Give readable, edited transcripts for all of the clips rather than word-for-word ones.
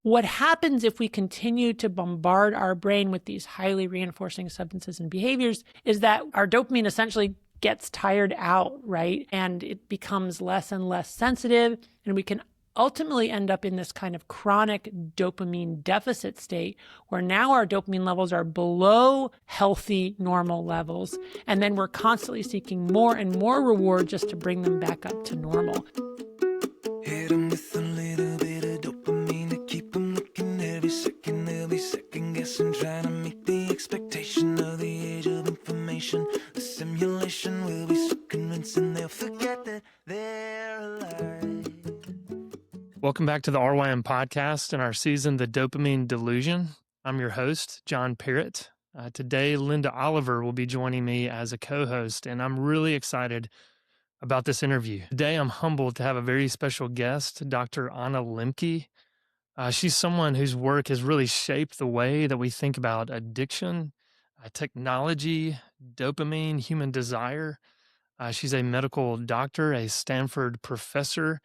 what happens if we continue to bombard our brain with these highly reinforcing substances and behaviors is that our dopamine essentially gets tired out, right? And it becomes less and less sensitive, and we can ultimately end up in this kind of chronic dopamine deficit state where now our dopamine levels are below healthy, normal levels. And then we're constantly seeking more and more reward just to bring them back up to normal. Hit 'em with a little bit of dopamine to keep 'em looking every second. They'll be second guessing, trying to meet the expectation of the age of information. The simulation will be so convincing they'll forget that they're alive. Welcome back to the RYM podcast and our season, The Dopamine Delusion. I'm your host, John Parrott. Today, Linda Oliver will be joining me as a co-host, and I'm really excited about this interview. Today, I'm humbled to have a very special guest, Dr. Anna Lembke. She's someone whose work has really shaped the way that we think about addiction, technology, dopamine, human desire. She's a medical doctor, a Stanford professor,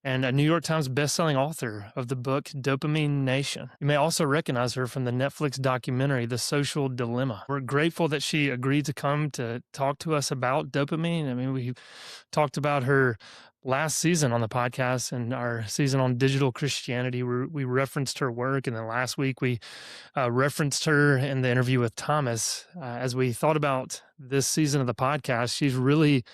and a New York Times bestselling author of the book Dopamine Nation. You may also recognize her from the Netflix documentary, The Social Dilemma. We're grateful that she agreed to come to talk to us about dopamine. I mean, we talked about her last season on the podcast and our season on digital Christianity. We referenced her work, and then last week we referenced her in the interview with Thomas. As we thought about this season of the podcast, she's really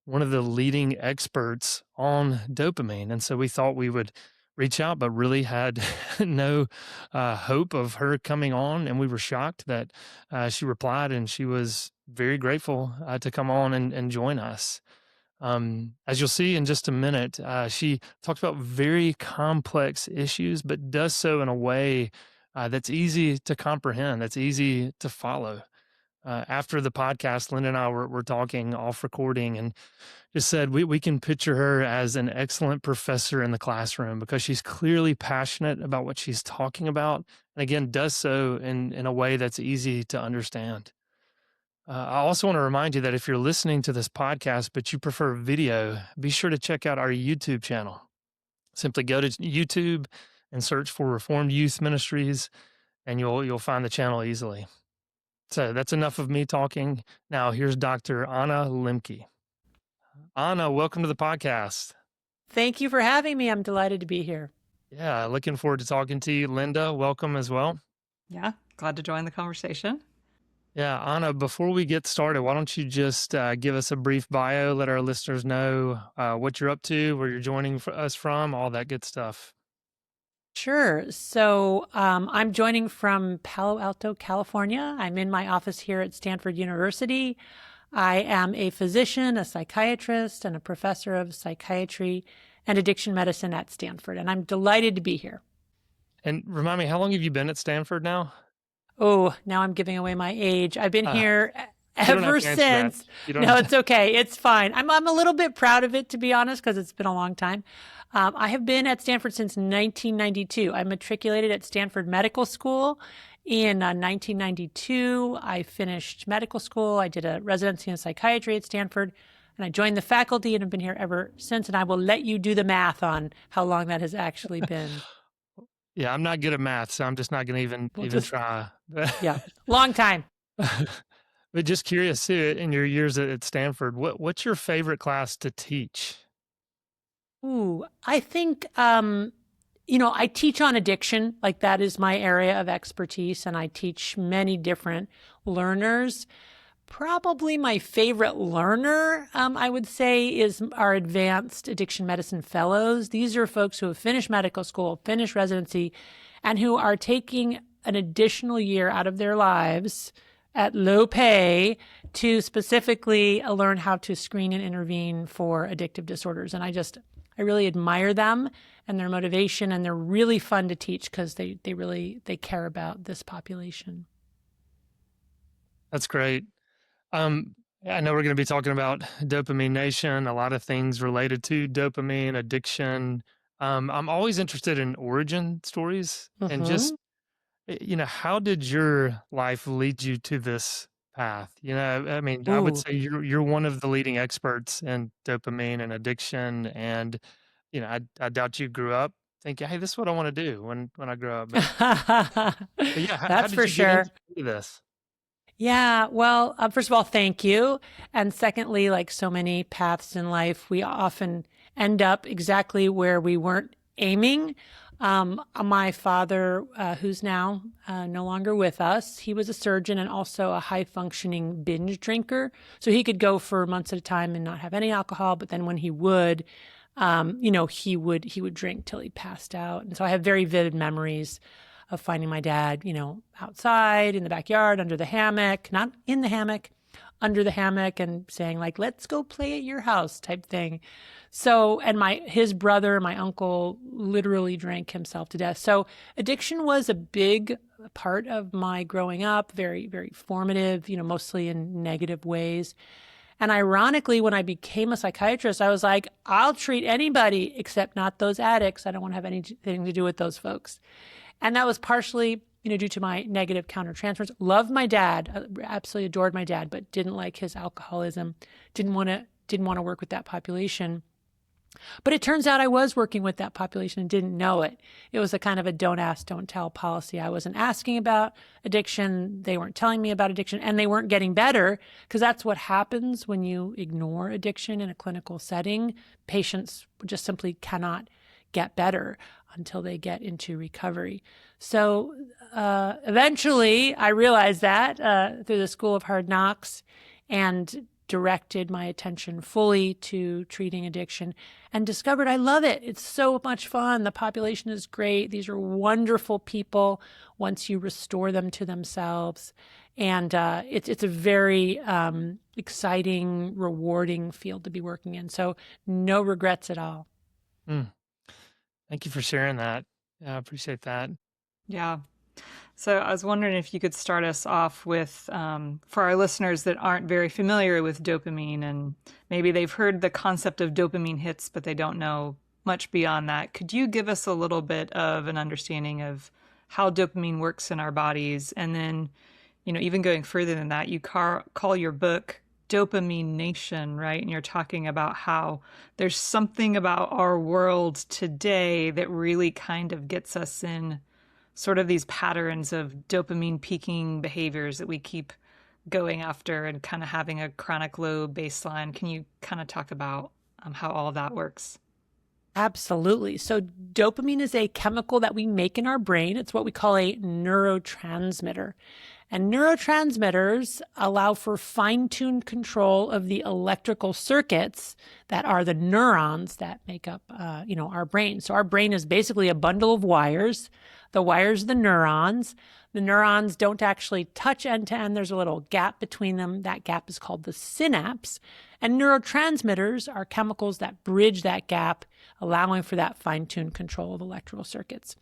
one of the leading experts on dopamine. And so we thought we would reach out, but really had no hope of her coming on. And we were shocked that she replied, and she was very grateful to come on and join us. As you'll see in just a minute, she talks about very complex issues, but does so in a way that's easy to comprehend, that's easy to follow. After the podcast, Linda and I were talking off recording and just said we can picture her as an excellent professor in the classroom because she's clearly passionate about what she's talking about, and again, does so in a way that's easy to understand. I also want to remind you that if you're listening to this podcast, but you prefer video, be sure to check out our YouTube channel. Simply go to YouTube and search for Reformed Youth Ministries, and you'll find the channel easily. So that's enough of me talking. Now here's Dr. Anna Lembke. Anna, welcome to the podcast. Thank you for having me. I'm delighted to be here. Yeah, looking forward to talking to you. Linda, welcome as well. Yeah, glad to join the conversation. Yeah, Anna, before we get started, why don't you just give us a brief bio, let our listeners know what you're up to, where you're joining us from, all that good stuff. Sure. So I'm joining from Palo Alto, California. I'm in my office here at Stanford University. I am a physician, a psychiatrist, and a professor of psychiatry and addiction medicine at Stanford. And I'm delighted to be here. And remind me, how long have you been at Stanford now? Oh, now I'm giving away my age. I've been here ever since. No, it's okay. It's fine. I'm a little bit proud of it, to be honest, because it's been a long time. I have been at Stanford since 1992. I matriculated at Stanford Medical School in 1992. I finished medical school. I did a residency in psychiatry at Stanford, and I joined the faculty and have been here ever since. And I will let you do the math on how long that has actually been. Yeah, I'm not good at math, so I'm just not going to even try. Yeah, long time. But just curious too, in your years at Stanford, what's your favorite class to teach? Ooh, I think, I teach on addiction. Like that is my area of expertise, and I teach many different learners. Probably my favorite learner, I would say, is our advanced addiction medicine fellows. These are folks who have finished medical school, finished residency, and who are taking an additional year out of their lives at low pay to specifically learn how to screen and intervene for addictive disorders. And I really admire them and their motivation, and they're really fun to teach because they care about this population. That's great. I know we're going to be talking about Dopamine Nation, a lot of things related to dopamine addiction. I'm always interested in origin stories and just, how did your life lead you to this path? I mean, I would say you're one of the leading experts in dopamine and addiction, and I doubt you grew up thinking, hey, this is what I want to do when I grow up. But yeah, how That's did for you get sure. into this? Yeah, well, first of all, thank you. And secondly, like so many paths in life, we often end up exactly where we weren't aiming. My father, who's now no longer with us, he was a surgeon and also a high functioning binge drinker. So he could go for months at a time and not have any alcohol. But then when he would, he would drink till he passed out. And so I have very vivid memories of finding my dad, outside in the backyard, under the hammock, not in the hammock, under the hammock, and saying like, let's go play at your house type thing. So, and his brother, my uncle, literally drank himself to death. So addiction was a big part of my growing up, very, very formative, mostly in negative ways. And ironically, when I became a psychiatrist, I was like, I'll treat anybody except not those addicts. I don't want to have anything to do with those folks. And that was partially, due to my negative countertransference. Loved my dad, absolutely adored my dad, but didn't like his alcoholism. Didn't want to work with that population. But it turns out I was working with that population and didn't know it. It was a kind of a don't ask, don't tell policy. I wasn't asking about addiction. They weren't telling me about addiction, and they weren't getting better, because that's what happens when you ignore addiction in a clinical setting. Patients just simply cannot get better until they get into recovery. So eventually I realized that through the School of Hard Knocks, and directed my attention fully to treating addiction and discovered I love it. It's so much fun. The population is great. These are wonderful people once you restore them to themselves. And it's a very exciting, rewarding field to be working in. So no regrets at all. Mm. Thank you for sharing that. I appreciate that. Yeah. So I was wondering if you could start us off with, for our listeners that aren't very familiar with dopamine, and maybe they've heard the concept of dopamine hits, but they don't know much beyond that. Could you give us a little bit of an understanding of how dopamine works in our bodies? And then, even going further than that, you call your book Dopamine Nation, right? And you're talking about how there's something about our world today that really kind of gets us in sort of these patterns of dopamine peaking behaviors that we keep going after and kind of having a chronic low baseline. Can you kind of talk about how all of that works? Absolutely. So dopamine is a chemical that we make in our brain. It's what we call a neurotransmitter. And neurotransmitters allow for fine-tuned control of the electrical circuits that are the neurons that make up, our brain. So our brain is basically a bundle of wires. The wires are the neurons. The neurons don't actually touch end to end. There's a little gap between them. That gap is called the synapse. And neurotransmitters are chemicals that bridge that gap, allowing for that fine-tuned control of electrical circuits.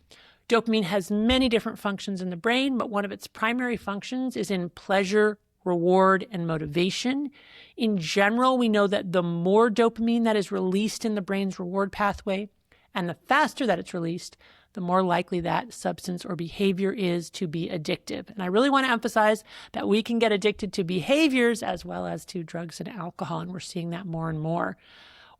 Dopamine has many different functions in the brain, but one of its primary functions is in pleasure, reward, and motivation. In general, we know that the more dopamine that is released in the brain's reward pathway, and the faster that it's released, the more likely that substance or behavior is to be addictive. And I really want to emphasize that we can get addicted to behaviors as well as to drugs and alcohol, and we're seeing that more and more.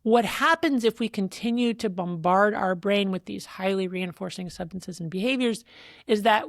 What happens if we continue to bombard our brain with these highly reinforcing substances and behaviors is that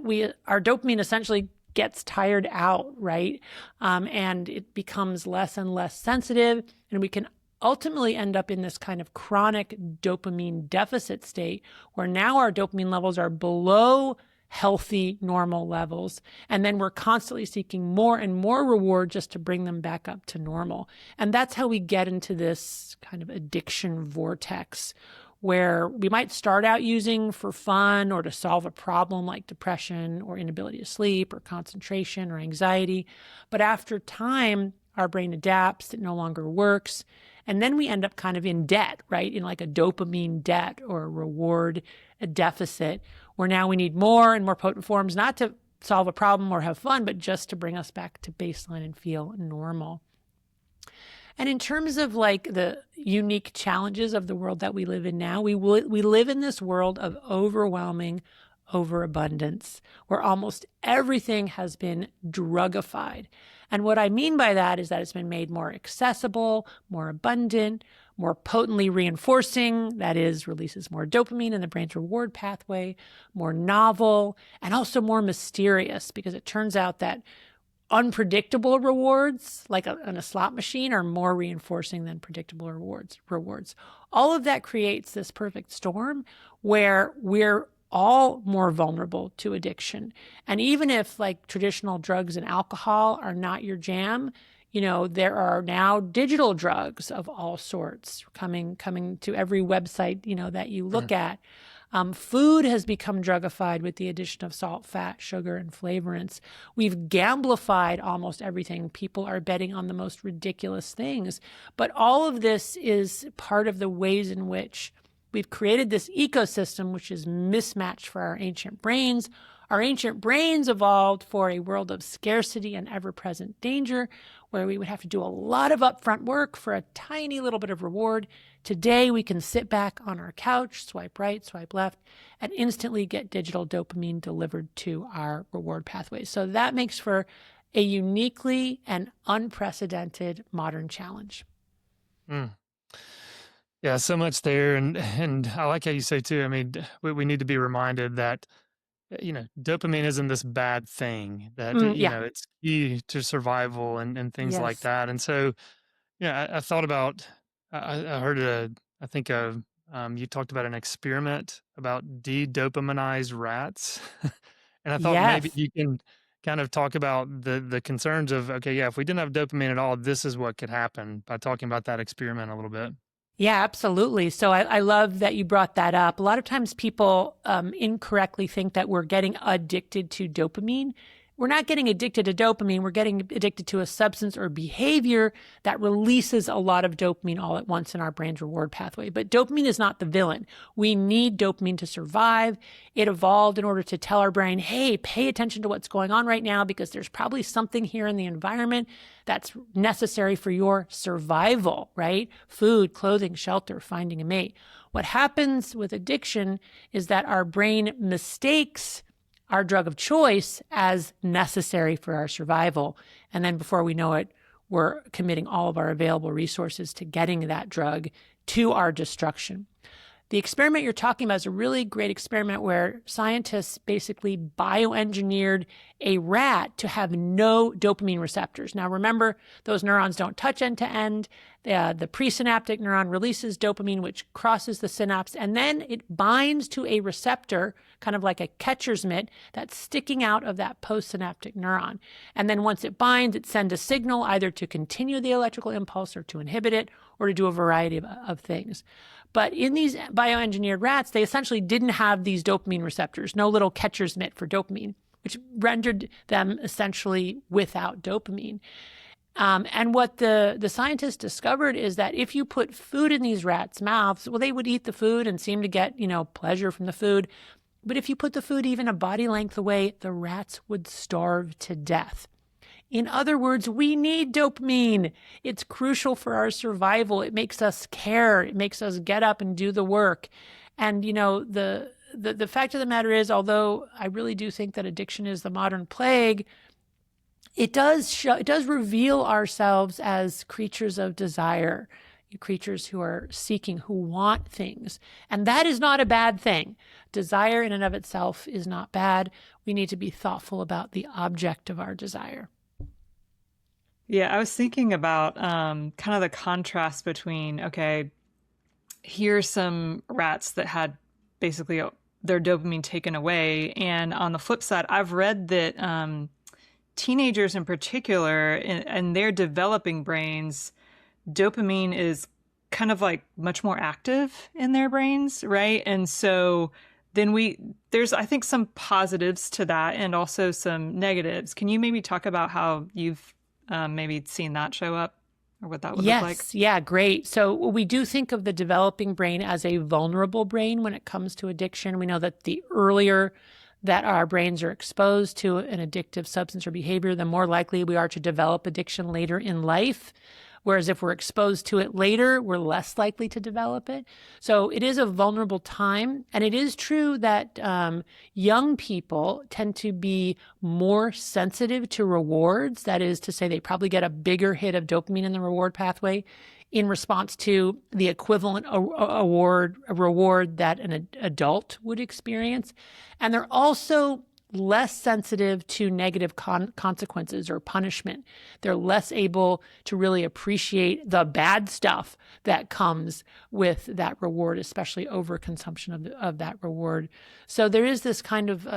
our dopamine essentially gets tired out, right? And it becomes less and less sensitive, and we can ultimately end up in this kind of chronic dopamine deficit state where now our dopamine levels are below healthy, normal levels. And then we're constantly seeking more and more reward just to bring them back up to normal. And that's how we get into this kind of addiction vortex where we might start out using for fun or to solve a problem like depression or inability to sleep or concentration or anxiety. But after time, our brain adapts, it no longer works. And then we end up kind of in debt, right? In like a dopamine debt or a reward deficit, where now we need more and more potent forms, not to solve a problem or have fun, but just to bring us back to baseline and feel normal. And in terms of like the unique challenges of the world that we live in now, we live in this world of overwhelming overabundance, where almost everything has been drugified. And what I mean by that is that it's been made more accessible, more abundant, more potently reinforcing, that is, releases more dopamine in the brain's reward pathway, more novel, and also more mysterious, because it turns out that unpredictable rewards, like in a slot machine, are more reinforcing than predictable rewards. All of that creates this perfect storm where we're all more vulnerable to addiction. And even if like traditional drugs and alcohol are not your jam, there are now digital drugs of all sorts coming to every website, that you look at. Food has become drugified with the addition of salt, fat, sugar, and flavorants. We've gamblified almost everything. People are betting on the most ridiculous things. But all of this is part of the ways in which we've created this ecosystem, which is mismatched for our ancient brains. Our ancient brains evolved for a world of scarcity and ever-present danger, where we would have to do a lot of upfront work for a tiny little bit of reward. Today, we can sit back on our couch, swipe right, swipe left, and instantly get digital dopamine delivered to our reward pathways. So that makes for a uniquely and unprecedented modern challenge. Mm. Yeah, so much there. And I like how you say too, I mean, we need to be reminded that, dopamine isn't this bad thing, that, Yeah. it's key to survival and things like Yes. that. And so, I thought about, I heard I think you talked about an experiment about de-dopaminized rats. And I thought maybe Yes. you can kind of talk about the concerns of, okay, yeah, if we didn't have dopamine at all, this is what could happen, by talking about that experiment a little bit. Yeah, absolutely. So I love that you brought that up. A lot of times people incorrectly think that we're getting addicted to dopamine. We're not getting addicted to dopamine. We're getting addicted to a substance or behavior that releases a lot of dopamine all at once in our brain's reward pathway. But dopamine is not the villain. We need dopamine to survive. It evolved in order to tell our brain, hey, pay attention to what's going on right now, because there's probably something here in the environment that's necessary for your survival, right? Food, clothing, shelter, finding a mate. What happens with addiction is that our brain mistakes our drug of choice as necessary for our survival. And then before we know it, we're committing all of our available resources to getting that drug to our destruction. The experiment you're talking about is a really great experiment where scientists basically bioengineered a rat to have no dopamine receptors. Now, remember, those neurons don't touch end to end. The presynaptic neuron releases dopamine, which crosses the synapse, and then it binds to a receptor, kind of like a catcher's mitt, that's sticking out of that postsynaptic neuron. And then once it binds, it sends a signal either to continue the electrical impulse or to inhibit it or to do a variety of things. But in these bioengineered rats, they essentially didn't have these dopamine receptors, no little catcher's mitt for dopamine, which rendered them essentially without dopamine. And what the scientists discovered is that if you put food in these rats' mouths, well, they would eat the food and seem to get, pleasure from the food. But if you put the food even a body length away, the rats would starve to death. In other words, we need dopamine. It's crucial for our survival. It makes us care. It makes us get up and do the work. And, the fact of the matter is, although I really do think that addiction is the modern plague, it does reveal ourselves as creatures of desire, creatures who are seeking, who want things. And that is not a bad thing. Desire in and of itself is not bad. We need to be thoughtful about the object of our desire. Yeah, I was thinking about kind of the contrast between, okay, here's some rats that had basically their dopamine taken away. And on the flip side, I've read that teenagers in particular, in their developing brains, dopamine is kind of like much more active in their brains, right? And so then there's, I think, some positives to that and also some negatives. Can you maybe talk about how you've maybe seen that show up, or what that would look like? Yes, yeah, great. So we do think of the developing brain as a vulnerable brain when it comes to addiction. We know that the earlier that our brains are exposed to an addictive substance or behavior, the more likely we are to develop addiction later in life. Whereas if we're exposed to it later, we're less likely to develop it. So it is a vulnerable time. And it is true that young people tend to be more sensitive to rewards. That is to say, they probably get a bigger hit of dopamine in the reward pathway in response to the equivalent reward that an adult would experience. And they're also less sensitive to negative consequences or punishment. They're less able to really appreciate the bad stuff that comes with that reward, especially overconsumption of that reward. So there is this kind of,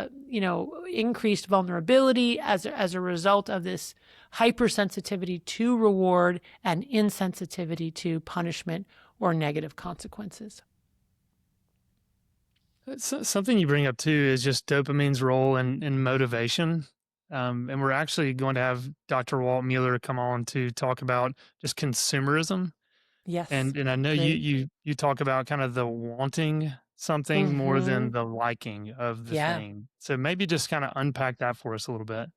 increased vulnerability as a result of this hypersensitivity to reward and insensitivity to punishment or negative consequences. Something you bring up too is just dopamine's role in motivation. And we're actually going to have Dr. Walt Mueller come on to talk about just consumerism. Yes. And I know you talk about kind of the wanting something more than the liking of the thing. So maybe just kind of unpack that for us a little bit.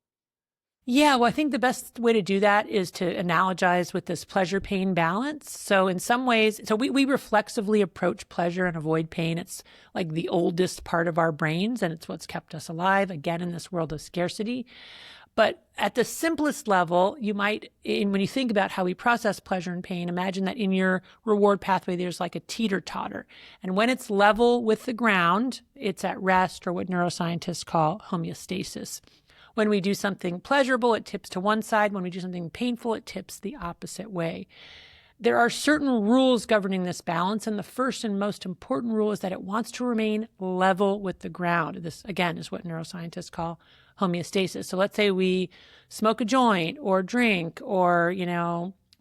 Yeah, well, I think the best way to do that is to analogize with this pleasure-pain balance. So in some ways, we reflexively approach pleasure and avoid pain. It's like the oldest part of our brains, and it's what's kept us alive, again, in this world of scarcity. But at the simplest level, you might, when you think about how we process pleasure and pain, imagine that in your reward pathway, there's like a teeter-totter. And when it's level with the ground, it's at rest, or what neuroscientists call homeostasis. When we do something pleasurable, it tips to one side. When we do something painful, it tips the opposite way. There are certain rules governing this balance, and the first and most important rule is that it wants to remain level with the ground. This, again, is what neuroscientists call homeostasis. So let's say we smoke a joint or drink or,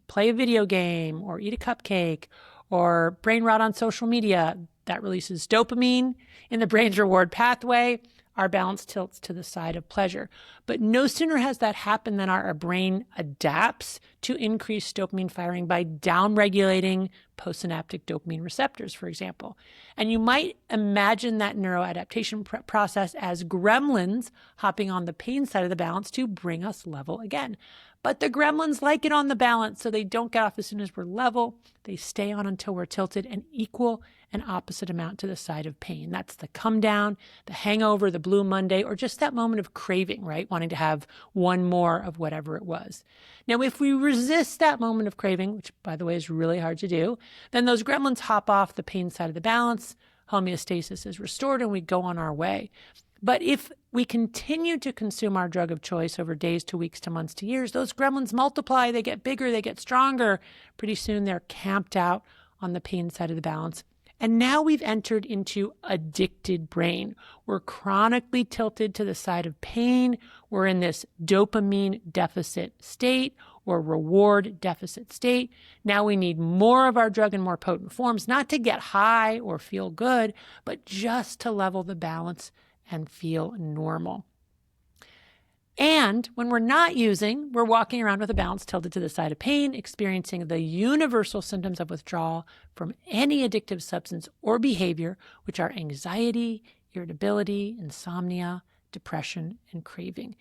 play a video game or eat a cupcake or brain rot on social media. That releases dopamine in the brain's reward pathway. Our balance tilts to the side of pleasure. But no sooner has that happened than our brain adapts to increased dopamine firing by downregulating postsynaptic dopamine receptors, for example. And you might imagine that neuroadaptation process as gremlins hopping on the pain side of the balance to bring us level again. But the gremlins like it on the balance, so they don't get off as soon as we're level. They stay on until we're tilted an equal and opposite amount to the side of pain. That's the come down, the hangover, the blue Monday, or just that moment of craving, right? Wanting to have one more of whatever it was. Now, if we resist that moment of craving, which by the way is really hard to do, then those gremlins hop off the pain side of the balance, homeostasis is restored, and we go on our way. But if we continue to consume our drug of choice over days to weeks to months to years, those gremlins multiply, they get bigger, they get stronger. Pretty soon they're camped out on the pain side of the balance. And now we've entered into addicted brain. We're chronically tilted to the side of pain. We're in this dopamine deficit state or reward deficit state. Now we need more of our drug in more potent forms, not to get high or feel good, but just to level the balance and feel normal. And when we're not using, we're walking around with a balance tilted to the side of pain, experiencing the universal symptoms of withdrawal from any addictive substance or behavior, which are anxiety, irritability, insomnia, depression, and craving.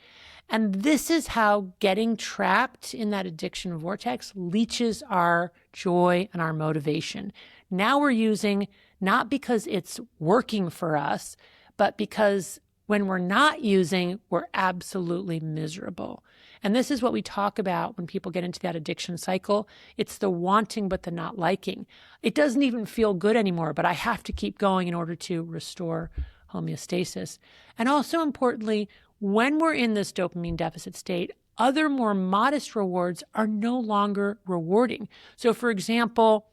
And this is how getting trapped in that addiction vortex leaches our joy and our motivation. Now we're using not because it's working for us, but because when we're not using, we're absolutely miserable. And this is what we talk about when people get into that addiction cycle. It's the wanting, but the not liking. It doesn't even feel good anymore, but I have to keep going in order to restore homeostasis. And also importantly, when we're in this dopamine deficit state, other more modest rewards are no longer rewarding. So for example,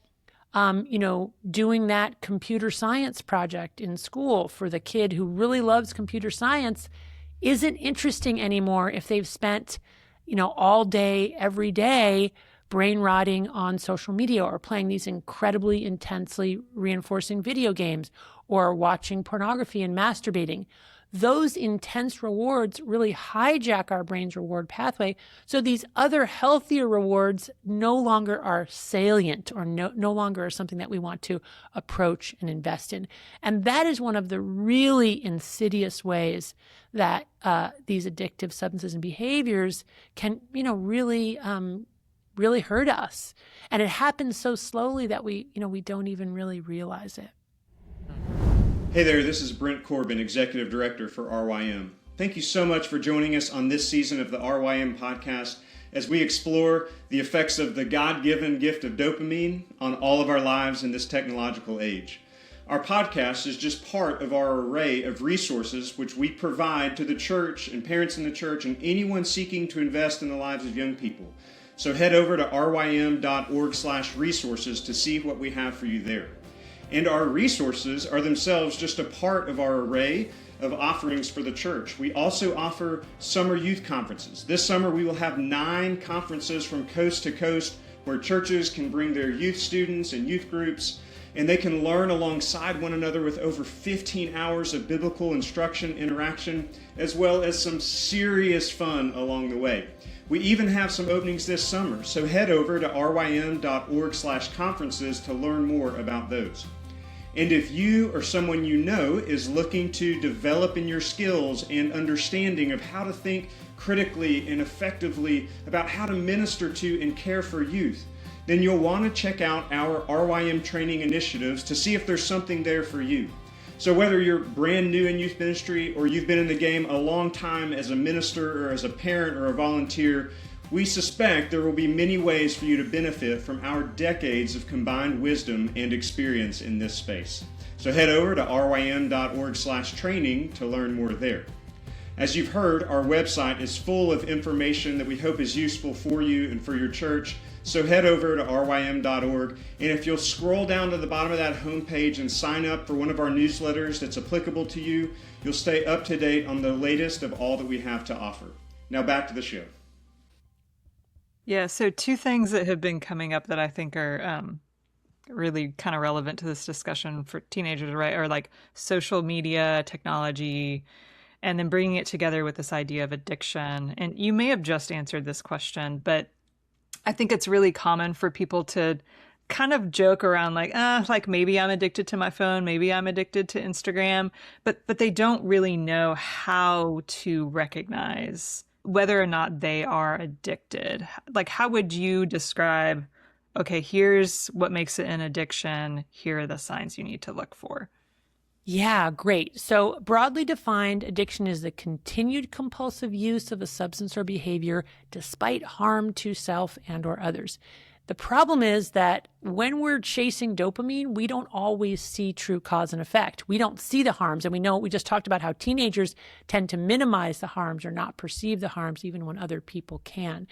doing that computer science project in school for the kid who really loves computer science isn't interesting anymore if they've spent, all day, every day brain rotting on social media or playing these incredibly intensely reinforcing video games or watching pornography and masturbating. Those intense rewards really hijack our brain's reward pathway. So these other healthier rewards no longer are salient or no longer are something that we want to approach and invest in. And that is one of the really insidious ways that these addictive substances and behaviors can, really hurt us. And it happens so slowly that we don't even really realize it. Hey there, this is Brent Corbin, Executive Director for RYM. Thank you so much for joining us on this season of the RYM podcast. as we explore the effects of the God-given gift of dopamine on all of our lives in this technological age. Our podcast is just part of our array of resources which we provide to the church and parents in the church and anyone seeking to invest in the lives of young people. So head over to rym.org/resources to see what we have for you there. And our resources are themselves just a part of our array of offerings for the church. We also offer summer youth conferences. This summer we will have 9 conferences from coast to coast where churches can bring their youth students and youth groups, and they can learn alongside one another with over 15 hours of biblical instruction, interaction, as well as some serious fun along the way. We even have some openings this summer, so head over to rym.org/conferences to learn more about those. And if you or someone you know is looking to develop in your skills and understanding of how to think critically and effectively about how to minister to and care for youth, then you'll want to check out our RYM training initiatives to see if there's something there for you. So whether you're brand new in youth ministry or you've been in the game a long time as a minister or as a parent or a volunteer, we suspect there will be many ways for you to benefit from our decades of combined wisdom and experience in this space. So head over to rym.org/training to learn more there. As you've heard, our website is full of information that we hope is useful for you and for your church. So head over to rym.org, and if you'll scroll down to the bottom of that homepage and sign up for one of our newsletters that's applicable to you, you'll stay up to date on the latest of all that we have to offer. Now back to the show. Yeah, so 2 things that have been coming up that I think are really kind of relevant to this discussion for teenagers, right, are like social media, technology, and then bringing it together with this idea of addiction. And you may have just answered this question, but I think it's really common for people to kind of joke around like maybe I'm addicted to my phone, maybe I'm addicted to Instagram, but they don't really know how to recognize whether or not they are addicted. Like, how would you describe, okay, here's what makes it an addiction, here are the signs you need to look for? Yeah, great. So broadly defined, addiction is the continued compulsive use of a substance or behavior despite harm to self and or others. The problem is that when we're chasing dopamine, we don't always see true cause and effect. We don't see the harms. And we just talked about how teenagers tend to minimize the harms or not perceive the harms even when other people can.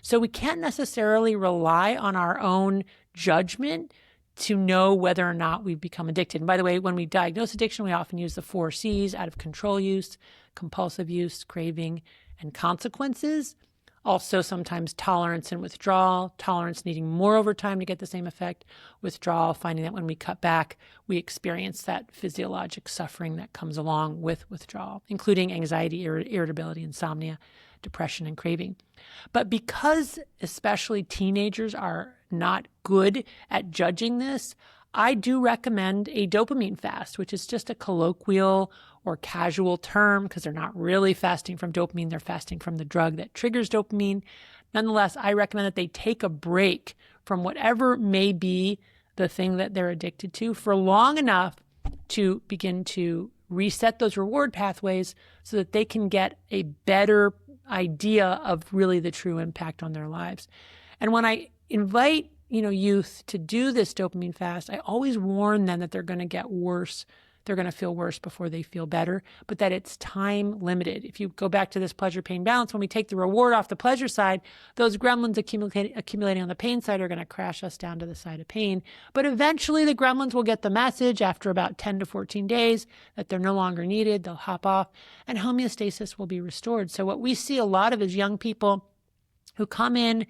So we can't necessarily rely on our own judgment to know whether or not we've become addicted. And by the way, when we diagnose addiction, we often use the 4 C's: out of control use, compulsive use, craving, and consequences. Also, sometimes tolerance and withdrawal, tolerance needing more overtime to get the same effect, withdrawal, finding that when we cut back, we experience that physiologic suffering that comes along with withdrawal, including anxiety, irritability, insomnia, depression, and craving. But because especially teenagers are not good at judging this, I do recommend a dopamine fast, which is just a colloquial or casual term because they're not really fasting from dopamine. They're fasting from the drug that triggers dopamine. Nonetheless, I recommend that they take a break from whatever may be the thing that they're addicted to for long enough to begin to reset those reward pathways so that they can get a better idea of really the true impact on their lives. And when I invite youth to do this dopamine fast, I always warn them that they're going to get worse. They're going to feel worse before they feel better, but that it's time limited. If you go back to this pleasure-pain balance, when we take the reward off the pleasure side, those gremlins accumulating on the pain side are going to crash us down to the side of pain. But eventually the gremlins will get the message after about 10 to 14 days that they're no longer needed. They'll hop off and homeostasis will be restored. So what we see a lot of is young people who come in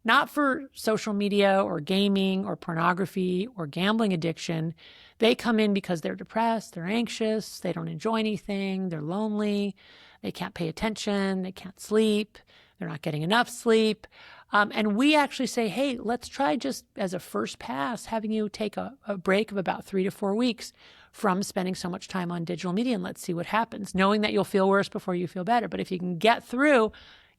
not for social media or gaming or pornography or gambling addiction. They come in because they're depressed, they're anxious, they don't enjoy anything, they're lonely, they can't pay attention, they can't sleep, they're not getting enough sleep. And we actually say, hey, let's try just as a first pass having you take a break of about 3 to 4 weeks from spending so much time on digital media, and let's see what happens, knowing that you'll feel worse before you feel better. But if you can get through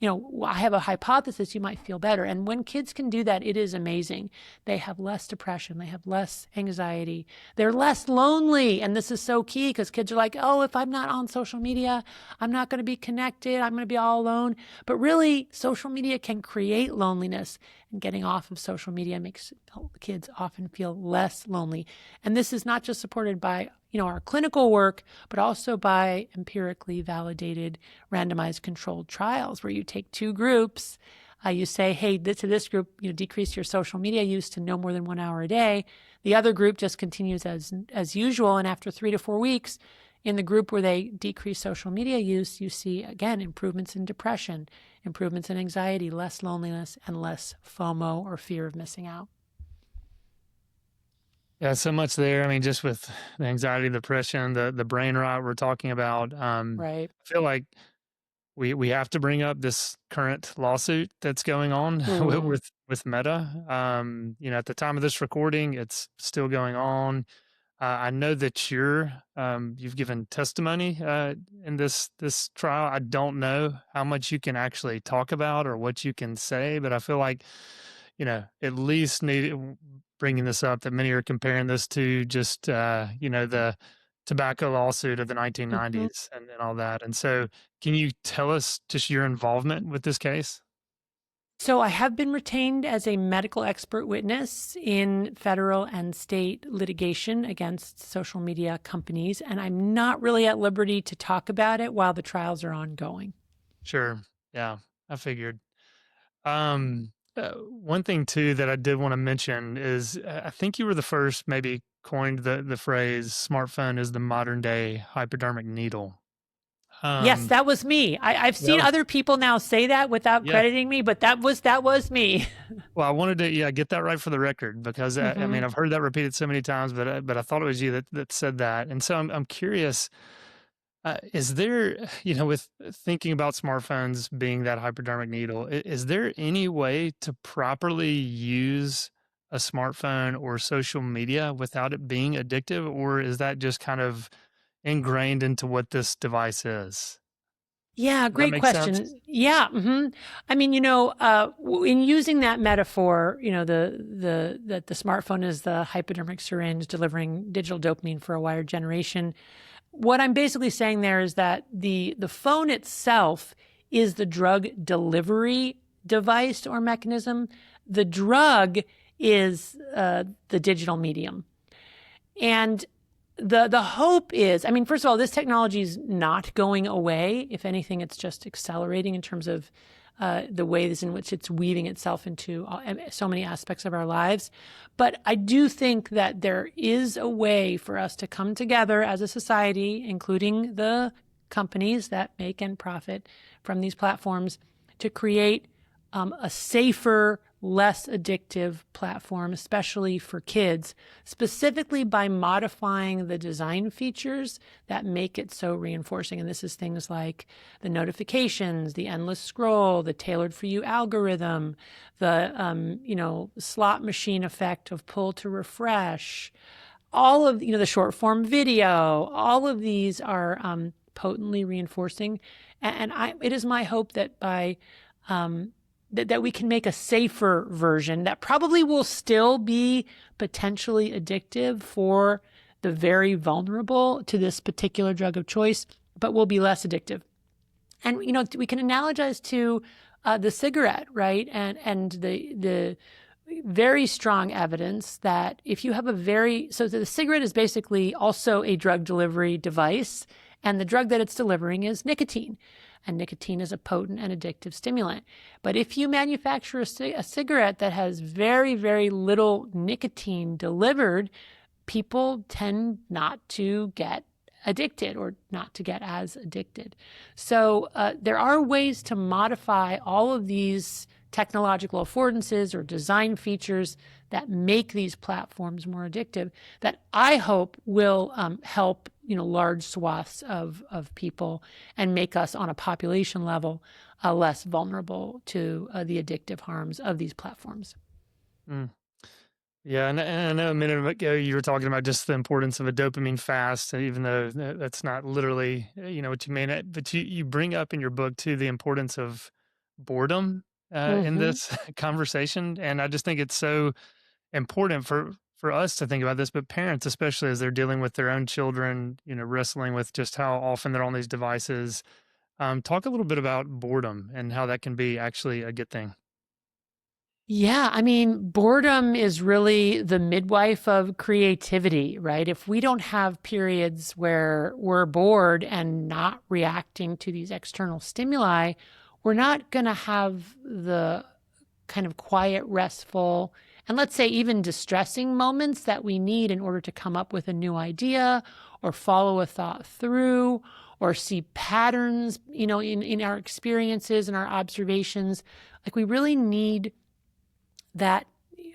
I have a hypothesis, you might feel better. And when kids can do that, it is amazing. They have less depression. They have less anxiety. They're less lonely. And this is so key because kids are like, oh, if I'm not on social media, I'm not going to be connected. I'm going to be all alone. But really, social media can create loneliness. And getting off of social media makes kids often feel less lonely. And this is not just supported by our clinical work, but also by empirically validated randomized controlled trials where you take two groups, you say, hey, to this group, decrease your social media use to no more than 1 hour a day. The other group just continues as usual. And after 3 to 4 weeks, in the group where they decrease social media use, you see, again, improvements in depression, improvements in anxiety, less loneliness, and less FOMO or fear of missing out. Yeah, so much there. I mean, just with the anxiety, the depression, the brain rot we're talking about. Right. I feel like we have to bring up this current lawsuit that's going on with Meta. At the time of this recording, it's still going on. I know that you've given testimony in this trial. I don't know how much you can actually talk about or what you can say, but I feel like at least bringing this up that many are comparing this to just the tobacco lawsuit of the 1990s and all that. And so, can you tell us just your involvement with this case? So I have been retained as a medical expert witness in federal and state litigation against social media companies, and I'm not really at liberty to talk about it while the trials are ongoing. Sure. Yeah, I figured. One thing too that I did want to mention is I think you were the first maybe coined the phrase "smartphone is the modern day hypodermic needle." Yes, that was me. I've seen other people now say that without crediting me, but that was me. Well, I wanted to get that right for the record because I mean I've heard that repeated so many times, but I thought it was you that said that, and so I'm curious. Is there, with thinking about smartphones being that hypodermic needle, is there any way to properly use a smartphone or social media without it being addictive, or is that just kind of ingrained into what this device is? Yeah, Does that great make question. sense? Yeah. I mean, in using that metaphor, that the smartphone is the hypodermic syringe delivering digital dopamine for a wired generation. What I'm basically saying there is that the phone itself is the drug delivery device or mechanism. The drug is the digital medium. And the hope is, I mean, first of all, this technology is not going away. If anything, it's just accelerating in terms of the ways in which it's weaving itself into so many aspects of our lives. But I do think that there is a way for us to come together as a society, including the companies that make and profit from these platforms, to create a safer, less addictive platform, especially for kids, specifically by modifying the design features that make it so reinforcing. And this is things like the notifications, the endless scroll, the tailored for you algorithm, the, slot machine effect of pull to refresh, all of, the short form video, all of these are potently reinforcing. And it is my hope that by that we can make a safer version that probably will still be potentially addictive for the very vulnerable to this particular drug of choice, but will be less addictive. And, we can analogize to the cigarette, right? And the very strong evidence that if you have so the cigarette is basically also a drug delivery device, and the drug that it's delivering is nicotine. And nicotine is a potent and addictive stimulant. But if you manufacture a cigarette that has very, very little nicotine delivered, people tend not to get addicted or not to get as addicted. So there are ways to modify all of these technological affordances or design features that make these platforms more addictive that I hope will help large swaths of people and make us on a population level less vulnerable to the addictive harms of these platforms. Mm. Yeah, and I know a minute ago you were talking about just the importance of a dopamine fast, even though that's not literally what you mean. But you bring up in your book too the importance of boredom in Hmm. this conversation, and I just think it's so important for us to think about this, but parents especially as they're dealing with their own children, wrestling with just how often they're on these devices. Talk a little bit about boredom and how that can be actually a good thing. Yeah, I mean, boredom is really the midwife of creativity, right? If we don't have periods where we're bored and not reacting to these external stimuli, we're not going to have the kind of quiet, restful, and let's say even distressing moments that we need in order to come up with a new idea or follow a thought through or see patterns, in our experiences and our observations. Like we really need that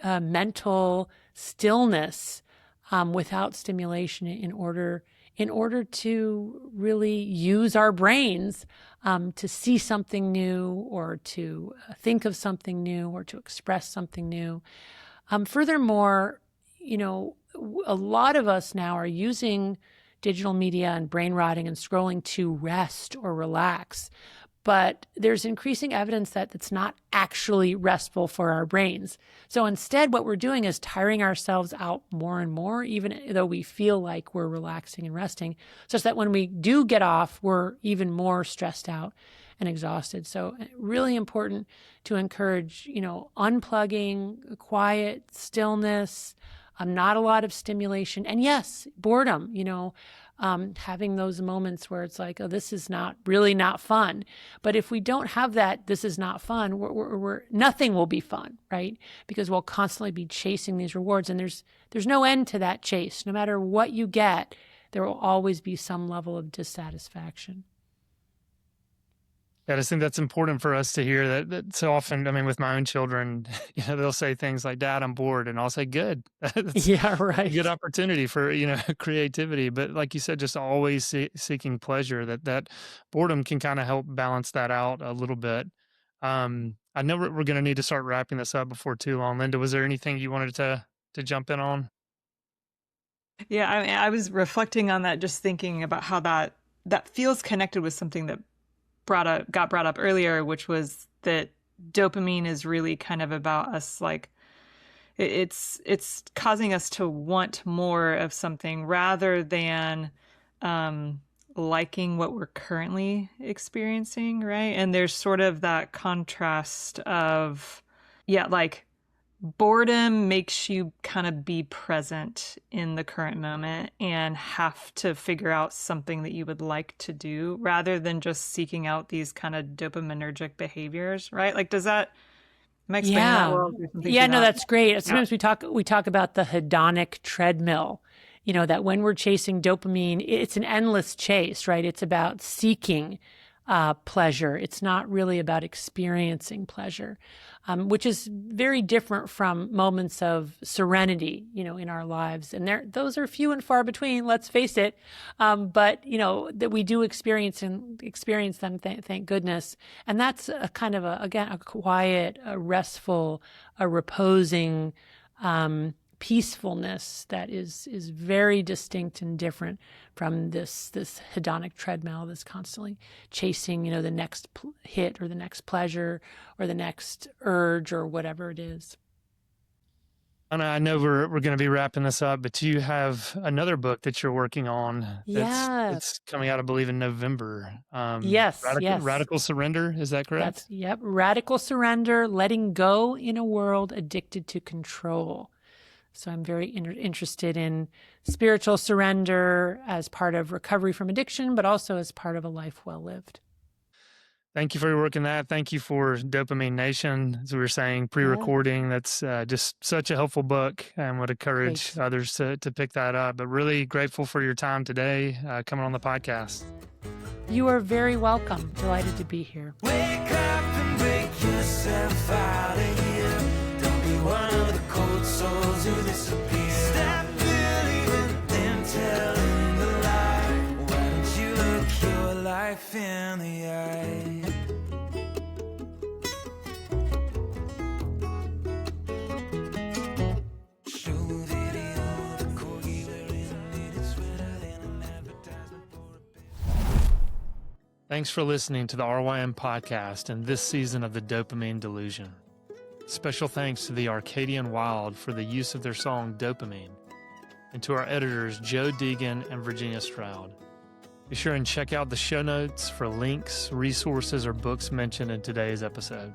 mental stillness without stimulation in order to really use our brains to see something new or to think of something new or to express something new. Furthermore, a lot of us now are using digital media and brain rotting and scrolling to rest or relax. But there's increasing evidence that it's not actually restful for our brains. So instead, what we're doing is tiring ourselves out more and more, even though we feel like we're relaxing and resting, such that when we do get off, we're even more stressed out and exhausted. So really important to encourage, unplugging, quiet, stillness, not a lot of stimulation, and yes, boredom, having those moments where it's like, oh, this is not fun. But if we don't have that, this is not fun, nothing will be fun, right? Because we'll constantly be chasing these rewards, and there's no end to that chase. No matter what you get, there will always be some level of dissatisfaction. Yeah, I just think that's important for us to hear that so often. I mean, with my own children, they'll say things like, "Dad, I'm bored," and I'll say, "Good." That's Yeah, a good right. opportunity for creativity. But like you said, just always seeking pleasure. That boredom can kind of help balance that out a little bit. I know we're going to need to start wrapping this up before too long. Linda, was there anything you wanted to jump in on? Yeah, I mean, I was reflecting on that, just thinking about how that feels connected with something that got brought up earlier, which was that dopamine is really kind of about us, like it's causing us to want more of something rather than liking what we're currently experiencing, right? And there's sort of that contrast of, yeah, like boredom makes you kind of be present in the current moment and have to figure out something that you would like to do rather than just seeking out these kind of dopaminergic behaviors, right? Like, am I explaining that Yeah. well? Is there something Yeah, to no, that? that's great. Yeah. Sometimes we talk about the hedonic treadmill, that when we're chasing dopamine, it's an endless chase, right? It's about seeking pleasure. It's not really about experiencing pleasure, which is very different from moments of serenity, in our lives. And those are few and far between, let's face it. But, that we do experience them, thank goodness. And that's a kind of again, a quiet, a restful, a reposing, peacefulness that is very distinct and different from this hedonic treadmill that's constantly chasing, the next hit or the next pleasure or the next urge or whatever it is. And I know we're going to be wrapping this up, but you have another book that you're working on Yeah. that's coming out, I believe, in November. Yes. Radical, Yes. Radical Surrender, is that correct? Yep. Radical surrender, letting go in a world addicted to control. So I'm very interested in spiritual surrender as part of recovery from addiction, but also as part of a life well lived. Thank you for your work in that. Thank you for Dopamine Nation, as we were saying, Yeah. pre-recording. That's just such a helpful book, and would encourage Great. others to pick that up. But really grateful for your time today, coming on the podcast. You are very welcome. Delighted to be here. Wake up and break yourself out of here. Don't be one of the cold souls who disappear. Stop believing and telling the lie. Why don't you look your life in the eye? Thanks for listening to the RYM podcast and this season of the Dopamine Delusion. Special thanks to the Arcadian Wild for the use of their song Dopamine, and to our editors Joe Deegan and Virginia Stroud. Be sure and check out the show notes for links, resources, or books mentioned in today's episode.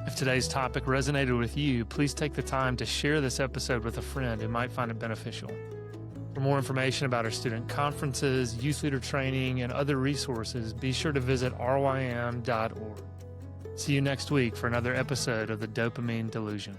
If today's topic resonated with you, please take the time to share this episode with a friend who might find it beneficial. For more information about our student conferences, youth leader training, and other resources, be sure to visit rym.org. See you next week for another episode of the Dopamine Delusion.